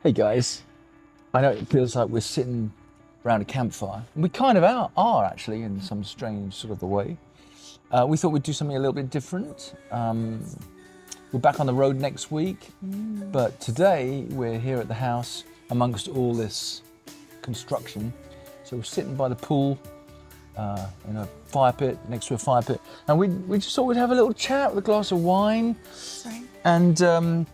Hey guys, I know it feels like we're sitting around a campfire, and we kind of are actually in some strange sort of a way. We thought we'd do something a little bit different. We're back on the road next week, but today we're here at the house amongst all this construction. So we're sitting by the pool in a fire pit, next to a fire pit, and we just thought we'd have a little chat with a glass of wine, Right. and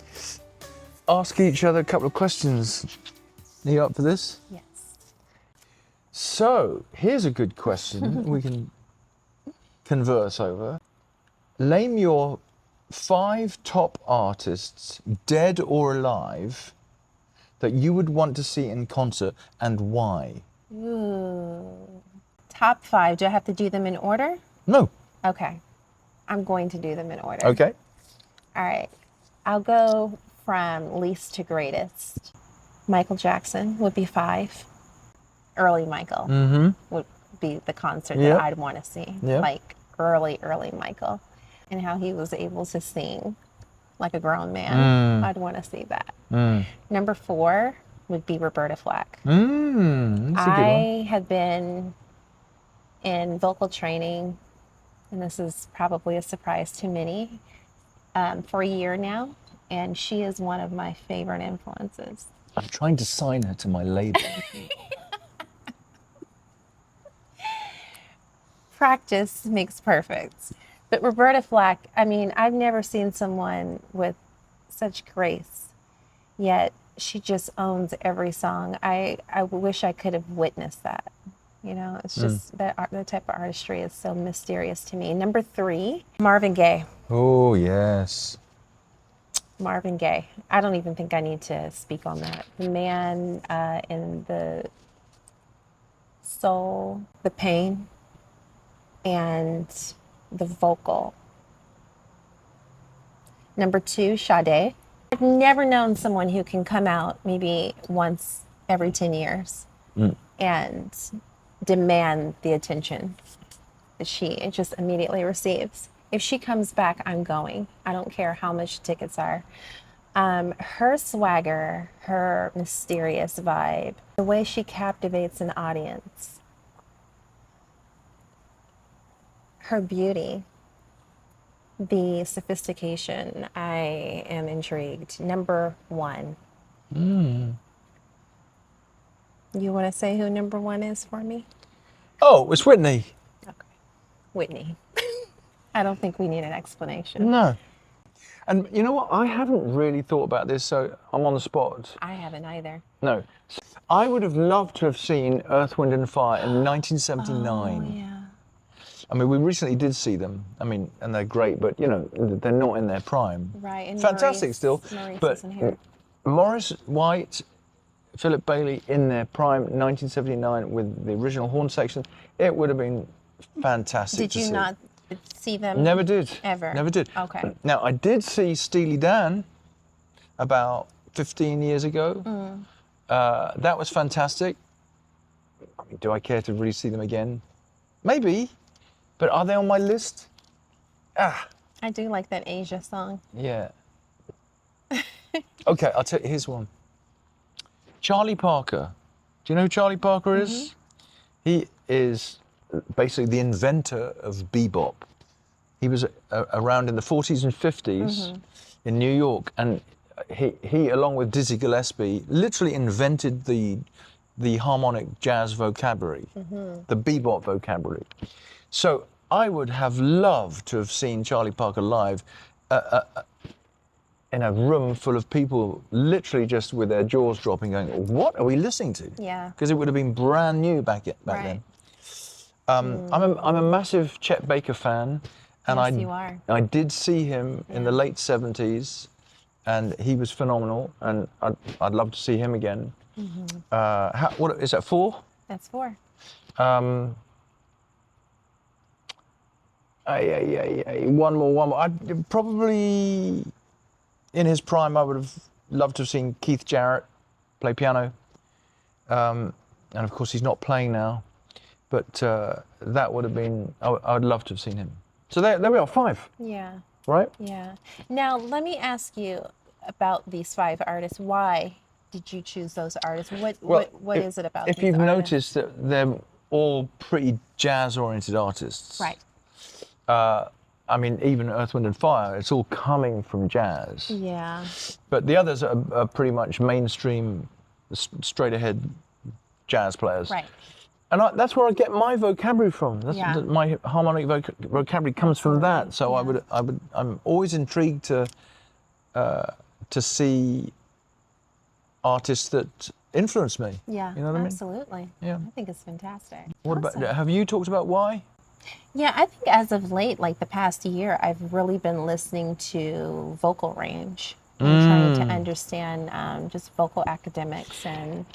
ask each other a couple of questions. Are you up for this? Yes. So, here's a good question we can converse over. Name your 5 top artists, dead or alive, that you would want to see in concert and why. Ooh. Top 5. Do I have to do them in order? No. Okay. I'm going to do them in order. Okay. All right. I'll go from least to greatest. Michael Jackson would be 5. Early Michael would be the concert that I'd want to see. Yep. Like early Michael. And how he was able to sing like a grown man. I'd want to see that. Number 4 would be Roberta Flack. That's a good one. I have been in vocal training, and this is probably a surprise to many, for a year now, and she is one of my favorite influences. I'm trying to sign her to my label. Practice makes perfect. But Roberta Flack, I mean, I've never seen someone with such grace, yet she just owns every song. I wish I could have witnessed that. You know, it's just that type of artistry is so mysterious to me. Number 3, Marvin Gaye. Oh, yes. Marvin Gaye. I don't even think I need to speak on that. The man in the soul, the pain, and the vocal. Number 2, Sade. I've never known someone who can come out maybe once every 10 years and demand the attention that she just immediately receives. If she comes back, I'm going. I don't care how much tickets are. Her swagger, her mysterious vibe, the way she captivates an audience, her beauty, the sophistication, I am intrigued. Number 1. You want to say who number 1 is for me? Oh, it's Whitney. Okay. Whitney. I don't think we need an explanation. No. And you know what? I haven't really thought about this, so I'm on the spot. I haven't either. No. I would have loved to have seen Earth, Wind and Fire in 1979. Oh, yeah. I mean, we recently did see them. I mean, and they're great, but you know, they're not in their prime. Right. And Fantastic Maurice, still. Maurice But isn't here. Morris White, Philip Bailey in their prime, 1979 with the original horn section, it would have been fantastic to see. Did you not see them? Never did. Ever? Never did. Okay. Now, I did see Steely Dan about 15 years ago. That was fantastic. I mean, do I care to really see them again? Maybe. But are they on my list? I do like that Asia song. Yeah. Okay, I'll tell you, here's one. Charlie Parker. Do you know who Charlie Parker is? He is basically the inventor of bebop. He was around in the 40s and 50s in New York, and he along with Dizzy Gillespie, literally invented the harmonic jazz vocabulary, the bebop vocabulary. So I would have loved to have seen Charlie Parker live in a room full of people literally just with their jaws dropping going, what are we listening to? Yeah. Because it would have been brand new back then. I'm a massive Chet Baker fan. And Yes, you are. I did see him in the late 70s, and he was phenomenal, and I'd love to see him again. What is that, 4? That's 4. One more. I'd probably, in his prime, I would have loved to have seen Keith Jarrett play piano. And of course, he's not playing now, but that would have been, I'd love to have seen him. So there we are, 5. Yeah. Right? Yeah. Now, let me ask you about these 5 artists. Why did you choose those artists? Well, What is it about if these you've artists? noticed that they're all pretty jazz-oriented artists. Right. I mean, even Earth, Wind and Fire, it's all coming from jazz. Yeah. But the others are pretty much mainstream, straight-ahead jazz players. Right. And that's where I get my vocabulary from. Yeah. My harmonic vocabulary comes from that. So I'm always intrigued to see artists that influence me. Yeah. You know what I mean? Absolutely. Yeah. I think it's fantastic. What Awesome. about? Have you talked about why? Yeah, I think as of late, like the past year, I've really been listening to vocal range and trying to understand just vocal academics. And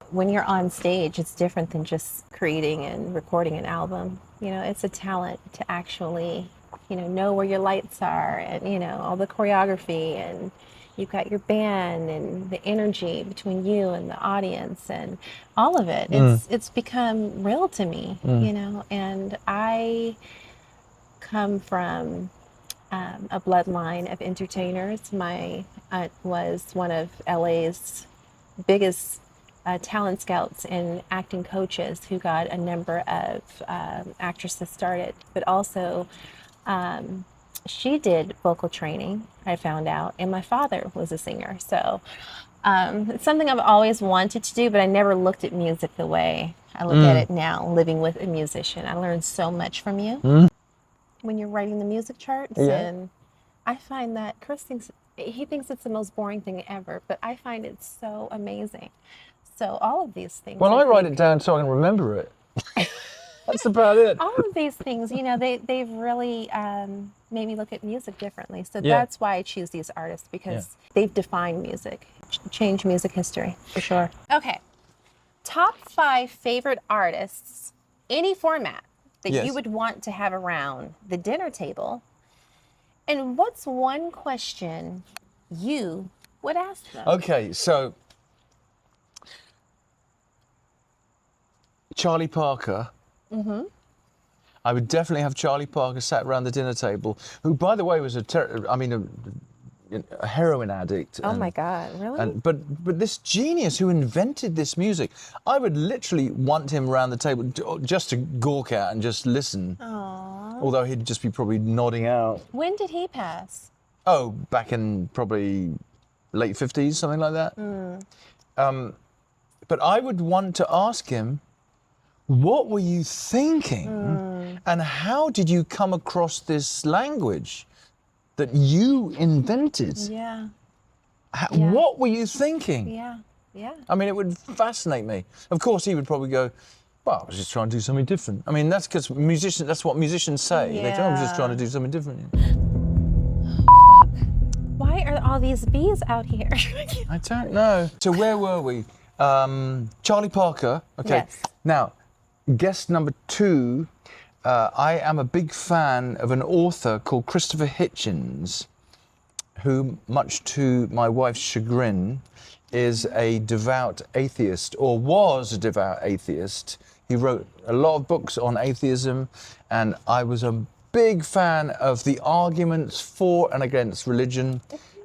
when you're on stage, it's different than just creating and recording an album. You know, it's a talent to actually, know where your lights are and, all the choreography, and you've got your band and the energy between you and the audience and all of it. It's become real to me, and I come from a bloodline of entertainers. My aunt was one of LA's biggest talent scouts and acting coaches who got a number of actresses started, but also she did vocal training, I found out, and my father was a singer. So it's something I've always wanted to do, but I never looked at music the way I look at it now, living with a musician. I learned so much from you when you're writing the music charts. Yeah. And I find that Chris thinks it's the most boring thing ever, but I find it so amazing. So all of these things. Well, I write it down so I can remember it. That's about it. All of these things, they've really made me look at music differently. So Yeah. that's why I choose these artists, because they've defined music, changed music history, for sure. Okay. Top 5 favorite artists, any format, that Yes. you would want to have around the dinner table. And what's one question you would ask them? Okay, so Charlie Parker. I would definitely have Charlie Parker sat around the dinner table, who, by the way, was a heroin addict. Oh my God, really? But this genius who invented this music, I would literally want him around the table just to gawk at and just listen. Aww. Although he'd just be probably nodding out. When did he pass? Oh, back in probably late 50s, something like that. But I would want to ask him, what were you thinking? And how did you come across this language that you invented? Yeah. What were you thinking? Yeah. I mean, it would fascinate me. Of course, he would probably go, well, I was just trying to do something different. I mean, that's because that's what musicians say. They say, I was just trying to do something different. Why are all these bees out here? I don't know. So where were we? Charlie Parker. Okay. Yes. Now, guest number 2, I am a big fan of an author called Christopher Hitchens, who, much to my wife's chagrin, is a devout atheist, or was a devout atheist. He wrote a lot of books on atheism, and I was a big fan of the arguments for and against religion.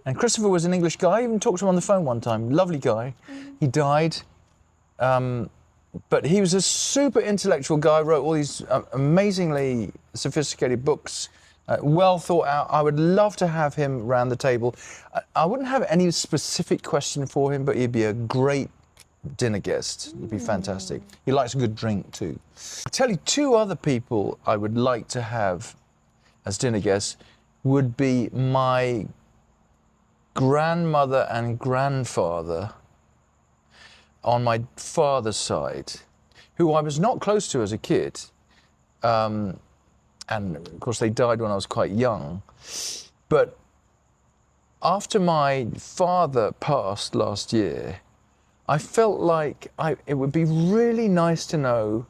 And Christopher was an English guy. I even talked to him on the phone one time. Lovely guy. He died. But he was a super intellectual guy, wrote all these amazingly sophisticated books, well thought out. I would love to have him around the table. I wouldn't have any specific question for him, but he'd be a great dinner guest. He'd be fantastic. He likes a good drink too. I'll tell you 2 other people I would like to have as dinner guests would be my grandmother and grandfather on my father's side, who I was not close to as a kid. And of course they died when I was quite young. But after my father passed last year, I felt like it would be really nice to know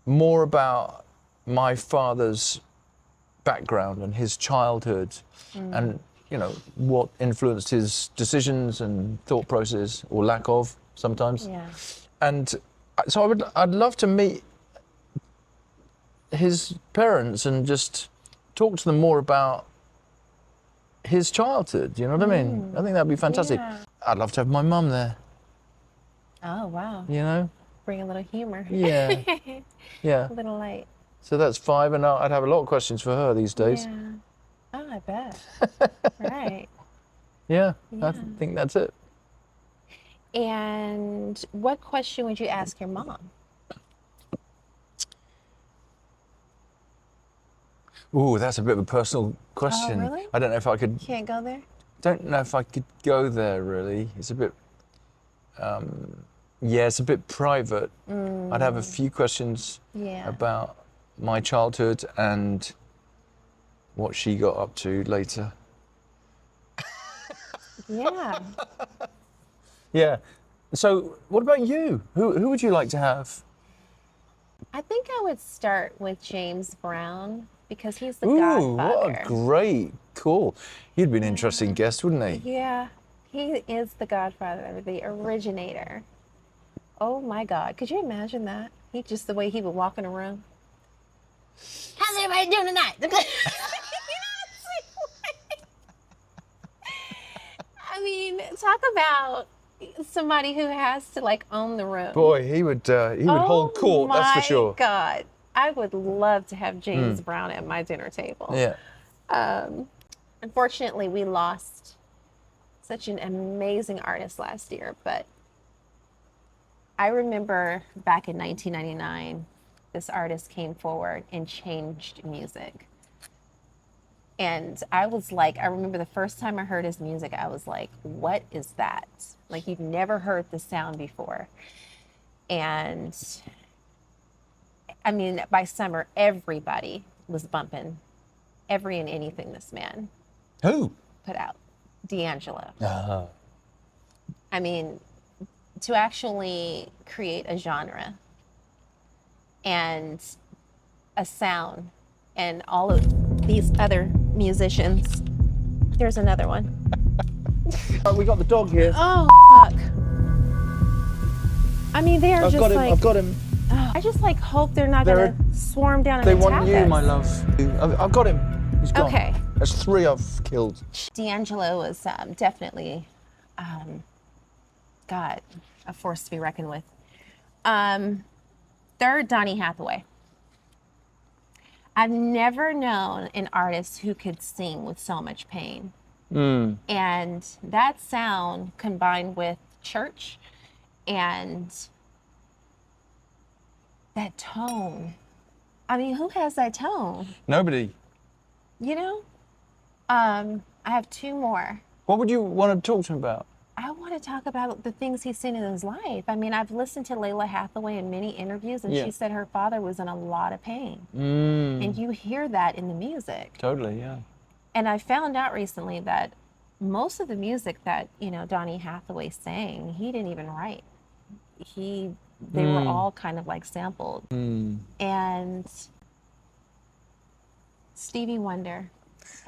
more about my father's background and his childhood and, what influenced his decisions and thought process, or lack of sometimes. Yeah. And so I'd love to meet his parents and just talk to them more about his childhood, you know what I mean? I think that'd be fantastic. Yeah. I'd love to have my mum there. Oh, wow. You know? Bring a little humor. Yeah. Yeah. A little light. So that's 5, and I'd have a lot of questions for her these days. Yeah. Oh, I bet. Right. Yeah, I Yeah. think that's it. And what question would you ask your mom? Ooh, that's a bit of a personal question. really? I don't know if I could. Can't go there? Don't know if I could go there really. It's a bit. Yeah, it's a bit private. I'd have a few questions Yeah. about my childhood and what she got up to later. Yeah. Yeah. So, what about you? Who would you like to have? I think I would start with James Brown because he's the Ooh, godfather. what a great call. He'd be an interesting guest, wouldn't he? Yeah, he is the godfather, the originator. Oh my God. Could you imagine that? Just the way he would walk in a room. How's everybody doing tonight? I mean, talk about somebody who has to like own the room. Boy, he would hold court, that's for sure. Oh my God. I would love to have James Brown at my dinner table. Yeah. Unfortunately, we lost such an amazing artist last year, but I remember back in 1999, this artist came forward and changed music. And I was like, I remember the first time I heard his music, I was like, what is that? Like, you've never heard the sound before. And I mean, by summer, everybody was bumping every and anything this man Who? put out. D'Angelo. Uh-huh. I mean, to actually create a genre and a sound and all of these other musicians. There's another one. Oh, we got the dog here. Oh, fuck. I mean, they're I've just got him. like... I've got him. Oh, I just like hope they're not They're- going to swarm down and They attack want you, us. my love. I've got him. He's gone. Okay. There's 3 I've killed. D'Angelo was definitely, God, a force to be reckoned with. Third, Donny Hathaway. I've never known an artist who could sing with so much pain. And that sound combined with church and that tone. I mean, who has that tone? Nobody. You know? I have 2 more. What would you want to talk to him about? I want to talk about the things he's seen in his life. I mean, I've listened to Layla Hathaway in many interviews, and Yeah. she said her father was in a lot of pain. And you hear that in the music. Totally, yeah. And I found out recently that most of the music that, you know, Donny Hathaway sang, he didn't even write. They were all kind of like sampled. And Stevie Wonder.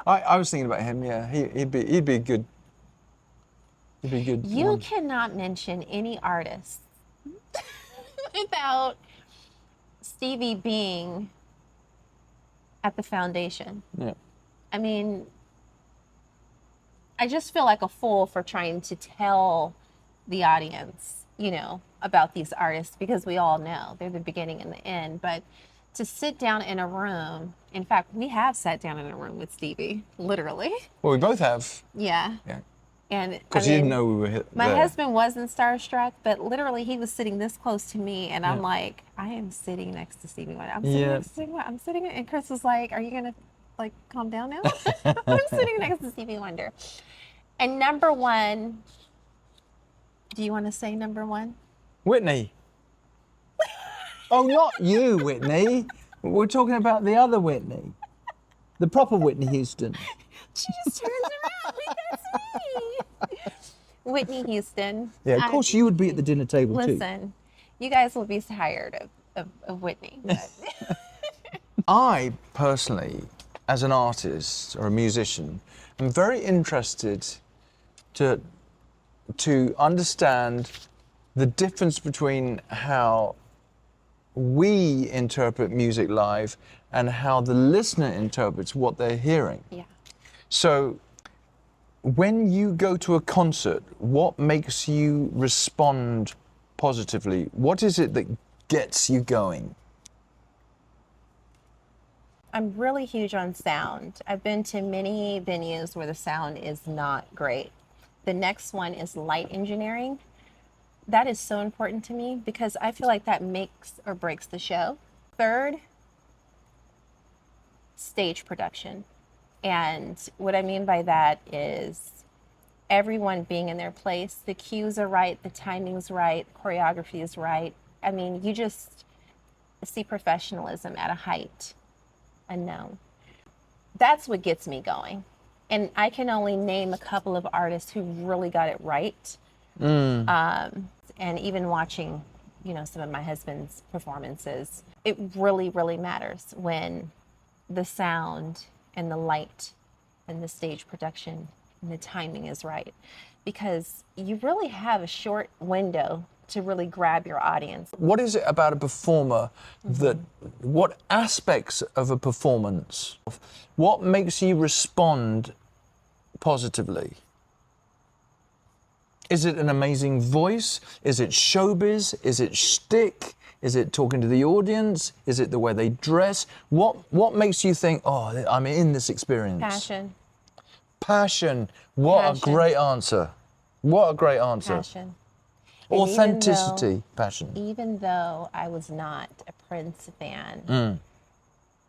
I was thinking about him, yeah. He'd be good. He'd be good. You one. cannot mention any artist without Stevie being at the foundation. Yeah. I mean, I just feel like a fool for trying to tell the audience, you know, about these artists because we all know they're the beginning and the end. But to sit down in a room, in fact, we have sat down in a room with Stevie, literally. Well, we both have. Yeah. Yeah. And Because you didn't know we were there. my husband wasn't starstruck, but literally he was sitting this close to me, and I'm like, I am sitting next to Stevie Wonder. I'm sitting next to Stevie Wonder. I'm sitting, and Chris was like, "Are you gonna like calm down now?" I'm sitting next to Stevie Wonder. And number 1, do you want to say number 1? Whitney. Oh, not you, Whitney. We're talking about the other Whitney. The proper Whitney Houston. She just turns around like that's me. Whitney Houston. Yeah, of course you would be at the dinner table too. Listen, you guys will be tired of Whitney. But. I personally, as an artist or a musician, am very interested to understand the difference between how we interpret music live and how the listener interprets what they're hearing. Yeah. So when you go to a concert, what makes you respond positively, what is it that gets you going? I'm really huge on sound. I've been to many venues where the sound is not great. The next one is light engineering. That is so important to me because I feel like that makes or breaks the show. Third, stage production. And what I mean by that is everyone being in their place. The cues are right, the timing's right, choreography is right. I mean, you just see professionalism at a height unknown. That's what gets me going. And I can only name a couple of artists who really got it right. And even watching, some of my husband's performances, it really, really matters when the sound and the light and the stage production and the timing is right. Because you really have a short window to really grab your audience. What is it about a performer what aspects of a performance, what makes you respond positively? Is it an amazing voice? Is it showbiz? Is it shtick? Is it talking to the audience? Is it the way they dress? What makes you think, oh, I'm in this experience? Passion. Passion. What a great answer. What a great answer. Passion. Authenticity. Passion. Even though I was not a Prince fan,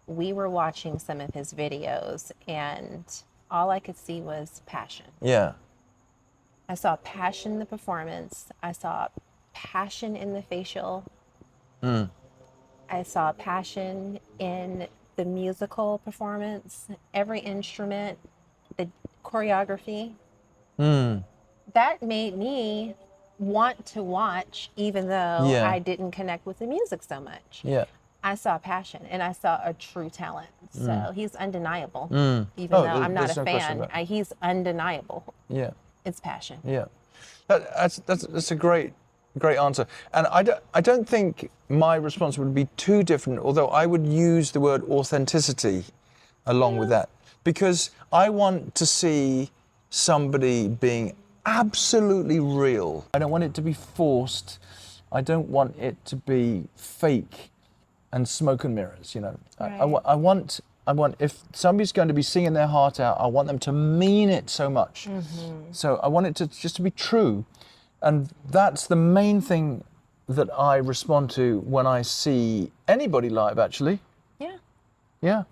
we were watching some of his videos and all I could see was passion. Yeah. I saw passion in the performance. I saw passion in the facial. I saw passion in the musical performance, every instrument, the choreography. That made me want to watch, even though I didn't connect with the music so much. Yeah. I saw passion and I saw a true talent. So he's undeniable. Even though I'm not a fan, he's undeniable. Yeah. It's passion. Yeah, that's a great answer. And I don't think my response would be too different, although I would use the word authenticity along with that, because I want to see somebody being absolutely real. I don't want it to be forced. I don't want it to be fake and smoke and mirrors, Right. I want, if somebody's going to be singing their heart out, I want them to mean it so much. So I want it to just to be true. And that's the main thing that I respond to when I see anybody live, actually. Yeah. Yeah.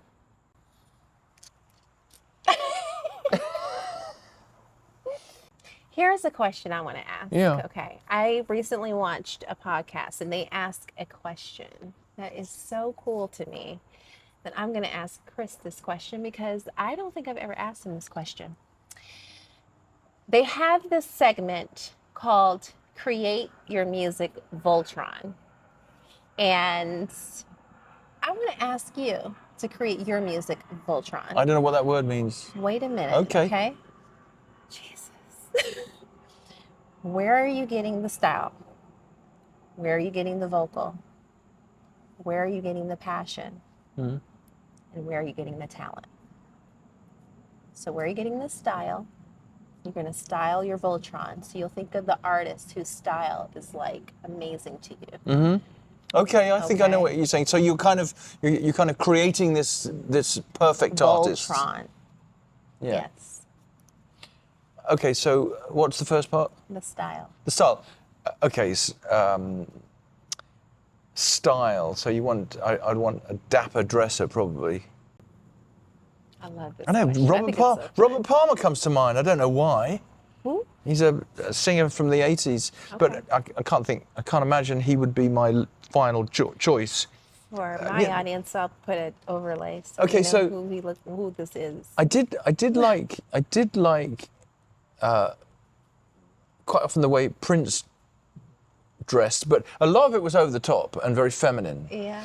Here's a question I want to ask. Yeah. Okay. I recently watched a podcast and they ask a question that is so cool to me that I'm going to ask Chris this question because I don't think I've ever asked him this question. They have this segment called Create Your Music Voltron. And I want to ask you to create your music Voltron. I don't know what that word means. Wait a minute. Okay. Jesus. Where are you getting the style? Where are you getting the vocal? Where are you getting the passion? And where are you getting the talent? So where are you getting the style? You're going to style your Voltron. So you'll think of the artist whose style is like amazing to you. Okay, I think I know what you're saying. So you're kind of creating this perfect artist. Voltron. Yeah. Yes. Okay, so what's the first part? The style. The style. Okay. Style. So I'd want a dapper dresser probably. I love this. I know Robert Palmer comes to mind. I don't know why. Who? He's a singer from the 80s, but I can't imagine he would be my final choice. For my audience, I'll put it overlay. So Okay, you know who this is. I did like quite often the way Prince dressed, but a lot of it was over the top and very feminine. Yeah.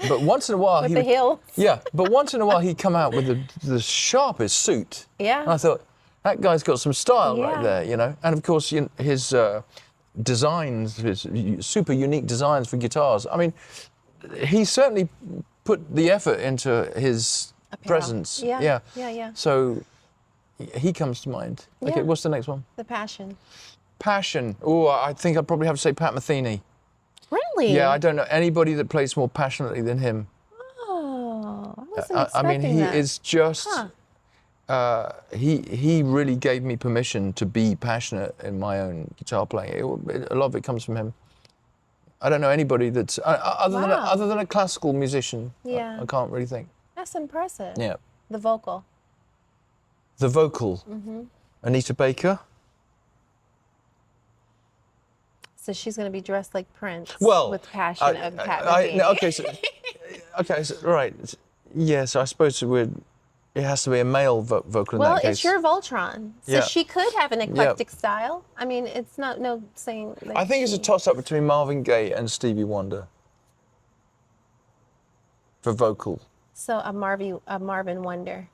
But once in a while With the heels. Yeah, but once in a while he'd come out with the sharpest suit. Yeah. And I thought, that guy's got some style right Yeah. there, And of course, his designs, his super unique designs for guitars. I mean, he certainly put the effort into his presence. Yeah. So he comes to mind. Okay, Yeah. what's the next one? The passion. Passion. Oh, I think I'd probably have to say Pat Metheny. Really? Yeah, I don't know anybody that plays more passionately than him. Oh, I wasn't I expecting mean, he that. is just. Huh. He really gave me permission to be passionate in my own guitar playing. A lot of it comes from him. I don't know anybody that's other than a classical musician. Yeah. I can't really think. That's impressive. Yeah. The vocal. The vocal. Anita Baker. So she's going to be dressed like Prince. Well, with passion of Pat Metheny. Okay, so right. Yeah, so I suppose it has to be a male vocal in Well, that case. it's your Voltron, so Yeah. she could have an eclectic style. I mean, it's not no saying. That I think it's a toss-up between Marvin Gaye and Stevie Wonder for vocal. So a Marvin Wonder.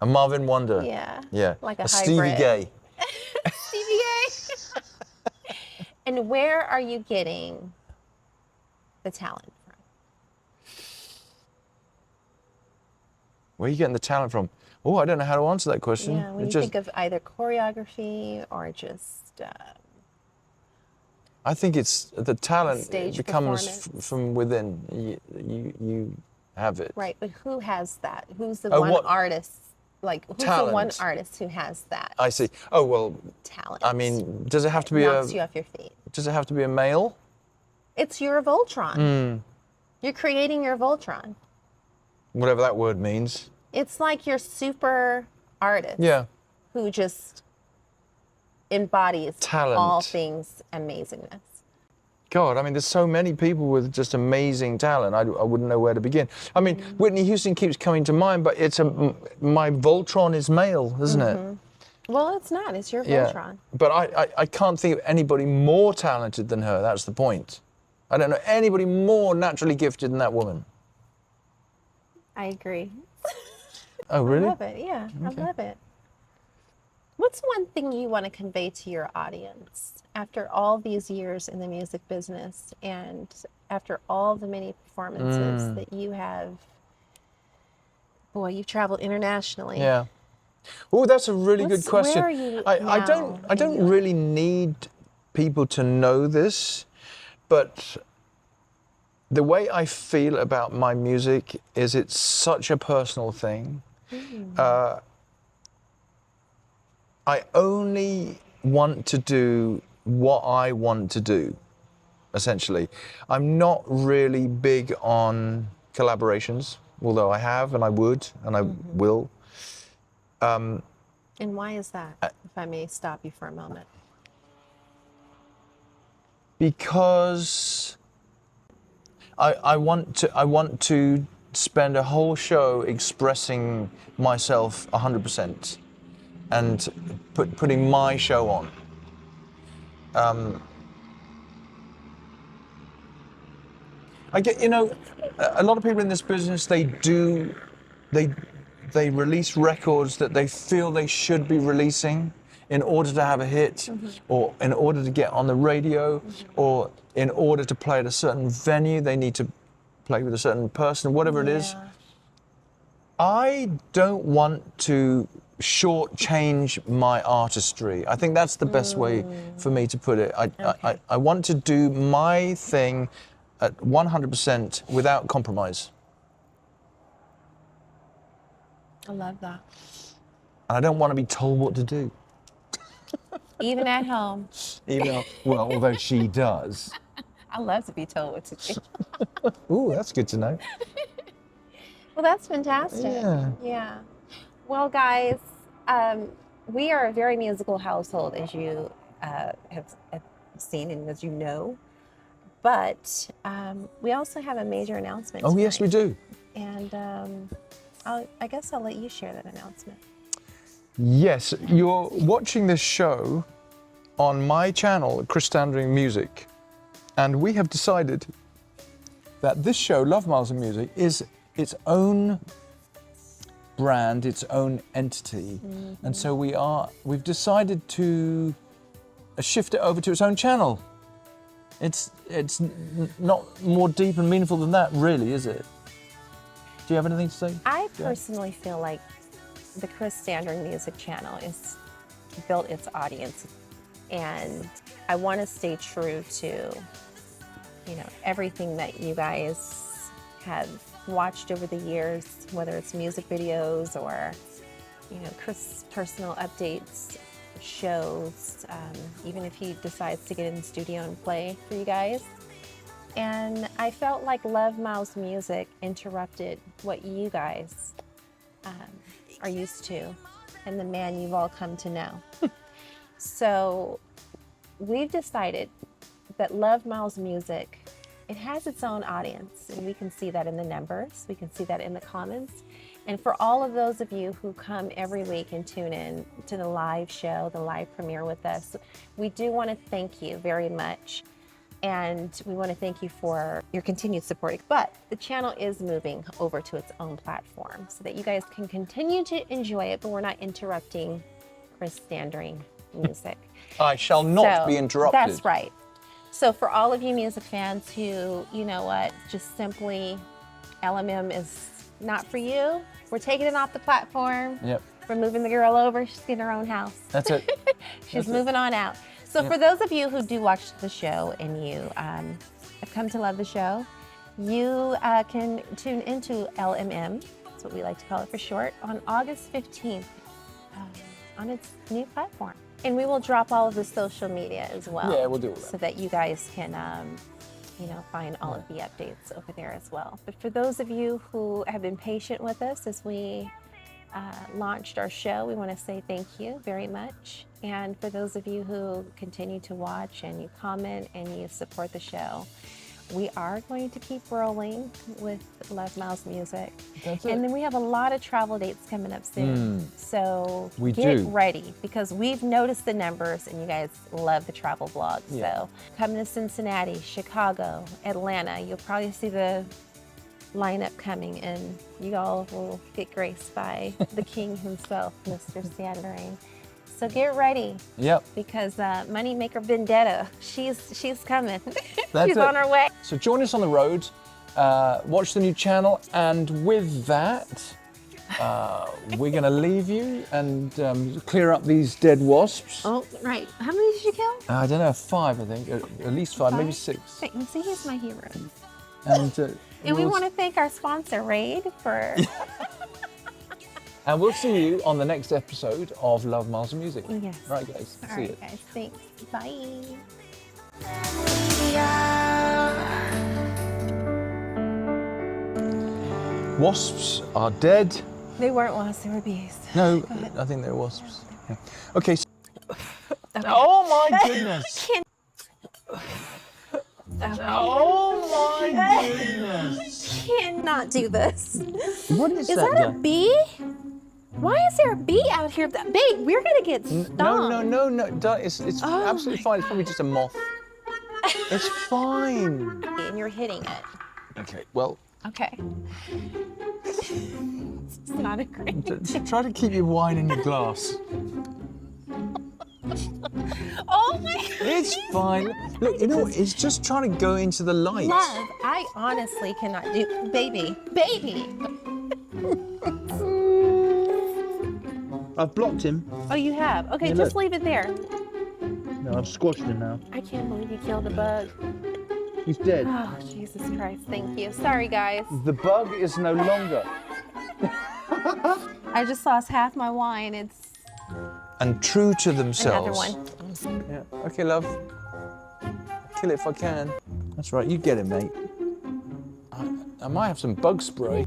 A Marvin Wonder. Yeah. Yeah. Like a Stevie hybrid. Gaye. Stevie Gaye. And where are you getting the talent from? Where are you getting the talent from? Oh, I don't know how to answer that question. Yeah, when you think of either choreography or just I think it's the talent Stage becomes performance. from within. You have it. right, but who has that? Who's the Oh, one what- artist? Like who's the Talent. one artist who has that I see. Oh well. talent? I mean, does it have to be knocks you off your feet. Does it have to be a male? It's your Voltron. Hmm. You're creating your Voltron. Whatever that word means. It's like your super artist Yeah. who just embodies Talent. all things amazingness. God, I mean, there's so many people with just amazing talent. I wouldn't know where to begin. I mean, Whitney Houston keeps coming to mind, but my Voltron is male, isn't it? Well, it's not. It's your Yeah. Voltron. But I can't think of anybody more talented than her. That's the point. I don't know anybody more naturally gifted than that woman. I agree. Oh, really? I love it. Yeah, Okay. I love it. What's one thing you want to convey to your audience after all these years in the music business and after all the many performances that you have? Boy, you've traveled internationally. Yeah. Oh, that's a really good question. Where are you I now don't in your- really need people to know this, but the way I feel about my music is it's such a personal thing. I only want to do what I want to do, essentially. I'm not really big on collaborations, although I have and I would and I will. And why is that, if I may stop you for a moment? Because I want to spend a whole show expressing myself 100% and putting my show on. I get, a lot of people in this business, they release records that they feel they should be releasing in order to have a hit, or in order to get on the radio, or in order to play at a certain venue, they need to play with a certain person, whatever it is. Yeah. I don't want to shortchange my artistry. I think that's the best way for me to put it. I want to do my thing at 100% without compromise. I love that. And I don't want to be told what to do. Even at home. Well, although she does. I love to be told what to do. Ooh, that's good to know. Well, that's fantastic. Yeah. Well, guys, we are a very musical household, as you have seen and as you know. But we also have a major announcement. Oh, yes, we tonight. do. And I guess I'll let you share that announcement. Yes, you're watching this show on my channel, Chris Standring Music. And we have decided that this show, Love Miles of Music, is its own brand, its own entity. And so we've decided to shift it over to its own channel. It's not more deep and meaningful than that, really, is it? Do you have anything to say? I personally feel like the Chris Standring Music channel is built its audience And I want to stay true to, everything that you guys have watched over the years, whether it's music videos or, Chris' personal updates, shows, even if he decides to get in the studio and play for you guys. And I felt like Love Miles music interrupted what you guys are used to and the man you've all come to know. So we've decided that Love Miles music, it has its own audience, and we can see that in the numbers, we can see that in the comments. And for all of those of you who come every week and tune in to the live show, the live premiere with us, we do want to thank you very much. And we want to thank you for your continued support. But the channel is moving over to its own platform so that you guys can continue to enjoy it, but we're not interrupting Chris Standring music. I shall not be interrupted. That's right. So for all of you music fans who, just simply LMM is not for you, we're taking it off the platform. Yep. We're moving the girl over. She's getting her own house. That's it. She's moving on out. So for those of you who do watch the show and you have come to love the show, you can tune into LMM, that's what we like to call it for short, on August 15th on its new platform. And we will drop all of the social media as well. Yeah, we'll do all that. So that you guys can, find all of the updates over there as well. But for those of you who have been patient with us as we launched our show, we want to say thank you very much. And for those of you who continue to watch and you comment and you support the show, we are going to keep rolling with Love Miles music. That's it. And then we have a lot of travel dates coming up soon. So We get do. ready, because we've noticed the numbers and you guys love the travel vlogs. Yeah. So coming to Cincinnati, Chicago, Atlanta, you'll probably see the lineup coming, and you all will get graced by the king himself, Mr. Standring. So get ready. Yep. Because Moneymaker Vendetta, she's coming. That's She's it. on her way. So join us on the road, watch the new channel, and with that, we're going to leave you and clear up these dead wasps. Oh, right. How many did you kill? I don't know, 5, I think. At least 5, maybe 6. Wait, see, he's my hero. And, And we want to thank our sponsor, Raid, for... and we'll see you on the next episode of Love Miles of Music. Yes. Right, guys. All See right, you. guys. Thanks. Bye. Wasps are dead. They weren't wasps, they were bees. No, I think they're wasps. Yeah. Okay. Oh my goodness. Oh my goodness. Cannot do this. What is Is that a bee? Why is there a bee out here? Babe, we're gonna get stung. No. It's Oh absolutely my fine. It's probably just a moth. It's fine. And you're hitting it. Okay, well, Okay. It's not a great. try to keep your wine in your glass. Oh my God. It's fine. Look, you know what? It's just trying to go into the light. Love, I honestly cannot do. Baby. I've blocked him. Oh, you have? Okay, Yeah, just look. leave it there. No, I've squashed him now. I can't believe you killed a bug. He's dead. Oh, Jesus Christ. Thank you. Sorry, guys. The bug is no longer. I just lost half my wine. It's And true to themselves. another one. Yeah. Okay, love. Kill it if I can. That's right. You get it, mate. I might have some bug spray.